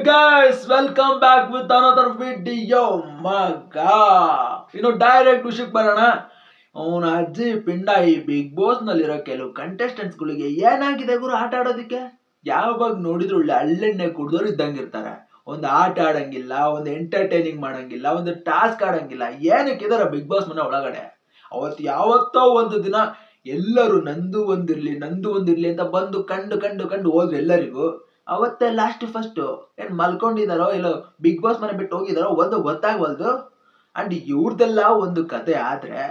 guys, welcome back with another video. ಮಗ ಇನ್ನು direct ವಿಷಯಕ್ಕೆ ಬರೋಣ. ಅವನ ಅಜ್ಜಿ ಪಿಂಡ ಈ ಬಿಗ್ ಬಾಸ್ ನಲ್ಲಿರೋ ಕೆಲವು ಕಂಟೆಸ್ಟೆಂಟ್ಸ್ ಗಳಿಗೆ ಏನಾಗಿದೆ ಗುರು ಆಟ ಆಡೋದಕ್ಕೆ. ಯಾವಾಗ ನೋಡಿದ್ರು ಒಳ್ಳೆ ಹಳ್ಳೆಣ್ಣೆ ಕುಡ್ದೋರು ಇದ್ದಂಗಿರ್ತಾರೆ. ಒಂದು ಆಟ ಆಡಂಗಿಲ್ಲ, ಒಂದು ಎಂಟರ್ಟೈನಿಂಗ್ ಮಾಡಂಗಿಲ್ಲ, ಒಂದು ಟಾಸ್ಕ್ ಆಡಂಗಿಲ್ಲ. ಏನಕ್ಕಿದಾರ ಬಿಗ್ ಬಾಸ್ ಮನೆ ಒಳಗಡೆ. ಯಾವತ್ತೋ ಒಂದು ದಿನ ಎಲ್ಲರೂ ನಂದು ಒಂದಿರ್ಲಿ ಅಂತ ಬಂದು ಕಂಡು ಹೋದ್ರು ಎಲ್ಲರಿಗೂ. ಅವತ್ತೇ ಲಾಸ್ಟ್ ಫಸ್ಟ್ ಏನ್ ಮಲ್ಕೊಂಡಿದಾರೋ ಇಲ್ಲ ಬಿಗ್ ಬಾಸ್ ಮನೆ ಬಿಟ್ಟು ಹೋಗಿದಾರೋ ಒಂದು ಗೊತ್ತಾಗವಲ್ದು. ಅಂಡ್ ಇವ್ರದೆಲ್ಲ ಒಂದು ಕತೆ ಆದ್ರೆ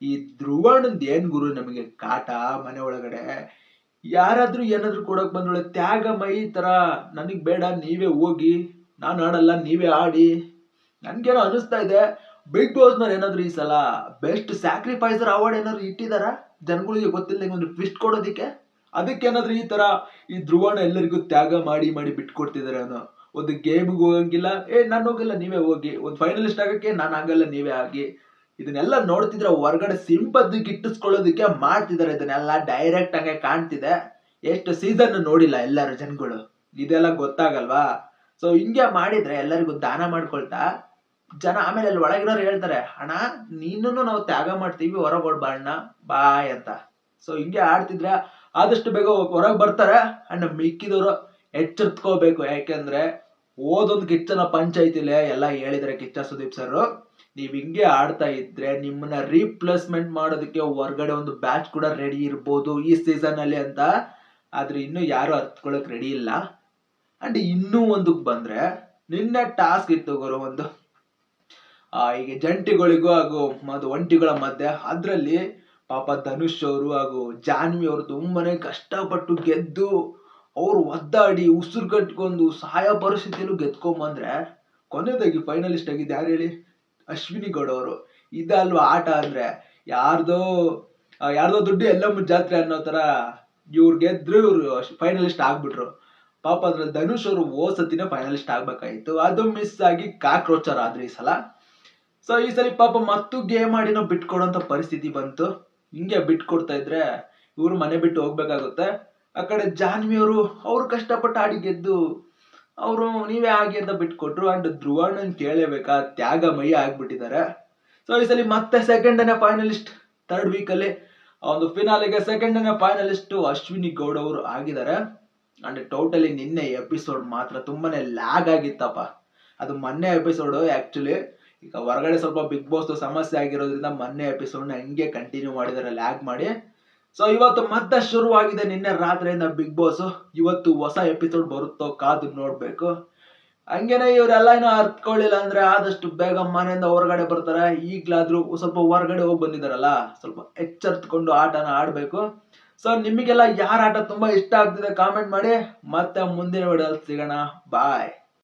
ಈ ಧ್ರುವಣ್ಣಂದ್ ಏನ್ ಗುರು ನಮಗೆ ಕಾಟ ಮನೆ ಒಳಗಡೆ. ಯಾರಾದ್ರೂ ಏನಾದ್ರು ಕೊಡಕ್ ಬಂದೊಳ್ಳೆ ತ್ಯಾಗಮಯಿ ತರ ನನಗ್ ಬೇಡ ನೀವೇ ಹೋಗಿ, ನಾನು ಆಡಲ್ಲ ನೀವೇ ಆಡಿ. ನನ್ಗೇನೋ ಅನಿಸ್ತಾ ಇದೆ ಬಿಗ್ ಬಾಸ್ ನಲ್ಲಿ ಏನಾದ್ರು ಈ ಸಲ ಬೆಸ್ಟ್ ಸ್ಯಾಕ್ರಿಫೈಸರ್ ಅವಾರ್ಡ್ ಏನಾದ್ರು ಇಟ್ಟಿದಾರ ಜನಗಳಿಗೆ ಗೊತ್ತಿಲ್ಲ ಒಂದು ಟ್ವಿಸ್ಟ್ ಕೊಡೋದಿಕ್ಕೆ. ಅದಕ್ಕೇನಾದ್ರೂ ಈ ತರ ಈ ಧ್ರುವಣ ಎಲ್ಲರಿಗೂ ತ್ಯಾಗ ಮಾಡಿ ಬಿಟ್ಕೊಡ್ತಿದಾರೆ ಅನ್ನೋ. ಒಂದು ಗೇಮ್ಗೆ ಹೋಗಂಗಿಲ್ಲ, ನಾನು ಹೋಗಲ್ಲ ನೀವೇ ಹೋಗಿ, ಒಂದು ಫೈನಲಿಸ್ಟ್ ಆಗಕ್ಕೆ ನಾನು ಆಗಲ್ಲ ನೀವೇ ಆಗಿ. ಇದನ್ನೆಲ್ಲ ನೋಡ್ತಿದ್ರೆ ಹೊರಗಡೆ ಸಿಂಪದಿ ಗಿಟ್ಟಿಸ್ಕೊಳ್ಳೋದಕ್ಕೆ ಮಾಡ್ತಿದಾರೆ. ಇದನ್ನೆಲ್ಲ ಡೈರೆಕ್ಟ್ ಆಗಿ ಕಾಣ್ತಿದೆ. ಎಷ್ಟು ಸೀಸನ್ ನೋಡಿಲ್ಲ ಎಲ್ಲರೂ ಜನಗಳು, ಇದೆಲ್ಲ ಗೊತ್ತಾಗಲ್ವಾ. ಸೊ ಹಿಂಗೆ ಮಾಡಿದ್ರೆ ಎಲ್ಲರಿಗೂ ದಾನ ಮಾಡ್ಕೊಳ್ತಾ ಜನ ಆಮೇಲೆ ಅಲ್ಲಿ ಒಳಗಿರೋರು ಹೇಳ್ತಾರೆ, ಅಣ್ಣ ನೀನು ನಾವು ತ್ಯಾಗ ಮಾಡ್ತೀವಿ ಹೊರಗೊಡ್ಬಾ ಅಣ್ಣ ಬಾಯ್ ಅಂತ. ಸೊ ಹಿಂಗೆ ಆಡ್ತಿದ್ರೆ ಆದಷ್ಟು ಬೇಗ ಹೊರಗೆ ಬರ್ತಾರೆ. ಅಂಡ್ ಮಿಕ್ಕಿದವರು ಎಚ್ಚೆತ್ಕೋಬೇಕು. ಯಾಕೆಂದ್ರೆ ಓದೊಂದು ಕಿಚ್ಚನ ಪಂಚಾಯತಿಲೆ ಎಲ್ಲ ಹೇಳಿದ್ರೆ ಕಿಚ್ಚ ಸುದೀಪ್ ಸರ್, ನೀವ್ ಹಿಂಗೆ ಆಡ್ತಾ ಇದ್ರೆ ನಿಮ್ಮನ್ನ ರೀಪ್ಲೇಸ್ಮೆಂಟ್ ಮಾಡೋದಕ್ಕೆ ಹೊರಗಡೆ ಒಂದು ಬ್ಯಾಚ್ ಕೂಡ ರೆಡಿ ಇರ್ಬೋದು ಈ ಸೀಸನ್ ಅಲ್ಲಿ ಅಂತ. ಆದ್ರೆ ಇನ್ನು ಯಾರು ಅರ್ತ್ಕೊಳಕ್ ರೆಡಿ ಇಲ್ಲ. ಅಂಡ್ ಇನ್ನೂ ಒಂದಕ್ಕೆ ಬಂದ್ರೆ ನಿನ್ನೆ ಟಾಸ್ಕ್ ಇತ್ತು ಗುರು ಒಂದು ಈಗ ಜಂಟಿಗಳಿಗೂ ಹಾಗೂ ಒಂಟಿಗಳ ಮಧ್ಯೆ. ಅದ್ರಲ್ಲಿ ಪಾಪ ಧನುಷ್ ಅವರು ಹಾಗೂ ಜಾನ್ವಿ ಅವರು ತುಂಬಾನೇ ಕಷ್ಟಪಟ್ಟು ಗೆದ್ದು ಅವ್ರು ಒದ್ದಾಡಿ ಉಸಿರು ಕಟ್ಕೊಂಡು ಸಹಾಯ ಪರಿಸ್ಥಿತಿಯಲ್ಲೂ ಗೆದ್ಕೊಂಬಂದ್ರೆ ಕೊನೆದಾಗಿ ಫೈನಲಿಸ್ಟ್ ಆಗಿದ್ದು ಯಾರು ಹೇಳಿ? ಅಶ್ವಿನಿ ಗೌಡ ಅವರು. ಇದಲ್ವಾ ಆಟ ಅಂದ್ರೆ? ಯಾರ್ದೋ ದುಡ್ಡು ಎಲ್ಲ ಜಾತ್ರೆ ಅನ್ನೋ ತರ ಇವ್ರು ಗೆದ್ರು, ಇವ್ರು ಫೈನಲಿಸ್ಟ್ ಆಗ್ಬಿಟ್ರು. ಪಾಪ ಅದ್ರಲ್ಲಿ ಧನುಷ್ ಅವರು ಓಸತಿನ ಫೈನಲಿಸ್ಟ್ ಆಗ್ಬೇಕಾಯ್ತು, ಅದು ಮಿಸ್ ಆಗಿ ಕಾಕ್ರೋಚರ್ ಆದ್ರೆ ಈ ಸಲ. ಸೊ ಈ ಸಲ ಪಾಪ ಮತ್ತು ಗೇಮ್ ಆಡಿನೋ ಬಿಟ್ಕೊಡೋಂತ ಪರಿಸ್ಥಿತಿ ಬಂತು. ಹಿಂಗೆ ಬಿಟ್ಕೊಡ್ತಾ ಇದ್ರೆ ಇವ್ರು ಮನೆ ಬಿಟ್ಟು ಹೋಗ್ಬೇಕಾಗುತ್ತೆ. ಆ ಕಡೆ ಜಾನ್ವಿ ಅವರು ಕಷ್ಟಪಟ್ಟು ಆಡಿ ಗೆದ್ದು ಅವರು ನೀವೇ ಆಗಿ ಅಂತ ಬಿಟ್ಕೊಟ್ರು. ಅಂಡ್ ಧ್ರುವಣ್ಣನ್ ಕೇಳಲೇಬೇಕಾ, ತ್ಯಾಗಮಯಿ ಆಗ್ಬಿಟ್ಟಿದ್ದಾರೆ. ಸೊ ಈ ಸಲ ಮತ್ತೆ ಸೆಕೆಂಡ್ ಫೈನಲಿಸ್ಟ್ ಥರ್ಡ್ ವೀಕ್ ಅಲ್ಲಿ ಒಂದು ಫಿನಾಲೆಗೆ ಸೆಕೆಂಡ್ ಫೈನಲಿಸ್ಟ್ ಅಶ್ವಿನಿ ಗೌಡ ಅವರು ಆಗಿದ್ದಾರೆ. ಅಂಡ್ ಟೋಟಲಿ ನಿನ್ನೆ ಎಪಿಸೋಡ್ ಮಾತ್ರ ತುಂಬಾನೇ ಲ್ಯಾಗ್ ಆಗಿತ್ತಪ್ಪ. ಅದು ಮೊನ್ನೆ ಎಪಿಸೋಡ್ ಆಕ್ಚುಲಿ. ಈಗ ಹೊರಗಡೆ ಸ್ವಲ್ಪ ಬಿಗ್ ಬಾಸ್ ಸಮಸ್ಯೆ ಆಗಿರೋದ್ರಿಂದ ಮೊನ್ನೆ ಎಪಿಸೋಡ್ನ ಹಂಗೆ ಕಂಟಿನ್ಯೂ ಮಾಡಿದಾರೆ ಲ್ಯಾಗ್ ಮಾಡಿ. ಸೊ ಇವತ್ತು ಮತ್ತೆ ಶುರುವಾಗಿದೆ ನಿನ್ನೆ ರಾತ್ರಿಯಿಂದ ಬಿಗ್ ಬಾಸ್. ಇವತ್ತು ಹೊಸ ಎಪಿಸೋಡ್ ಬರುತ್ತೋ ಕಾದು ನೋಡ್ಬೇಕು. ಹಂಗೇನೆ ಇವರೆಲ್ಲ ಏನೋ ಅರ್ತ್ಕೊಳ್ಳಿಲ್ಲ ಅಂದ್ರೆ ಆದಷ್ಟು ಬೇಗ ಮನೆಯಿಂದ ಹೊರಗಡೆ ಬರ್ತಾರೆ. ಈಗ್ಲಾದ್ರೂ ಸ್ವಲ್ಪ ಹೊರಗಡೆ ಹೋಗಿ ಬಂದಿದಾರಲ್ಲ, ಸ್ವಲ್ಪ ಎಚ್ಚೆತ್ಕೊಂಡು ಆಟನ ಆಡ್ಬೇಕು. ಸೊ ನಿಮಗೆಲ್ಲ ಯಾರ ಆಟ ತುಂಬಾ ಇಷ್ಟ ಆಗ್ತಿದೆ ಕಾಮೆಂಟ್ ಮಾಡಿ. ಮತ್ತೆ ಮುಂದಿನ ವಿಡಿಯೋದಲ್ಲಿ ಸಿಗೋಣ. ಬಾಯ್.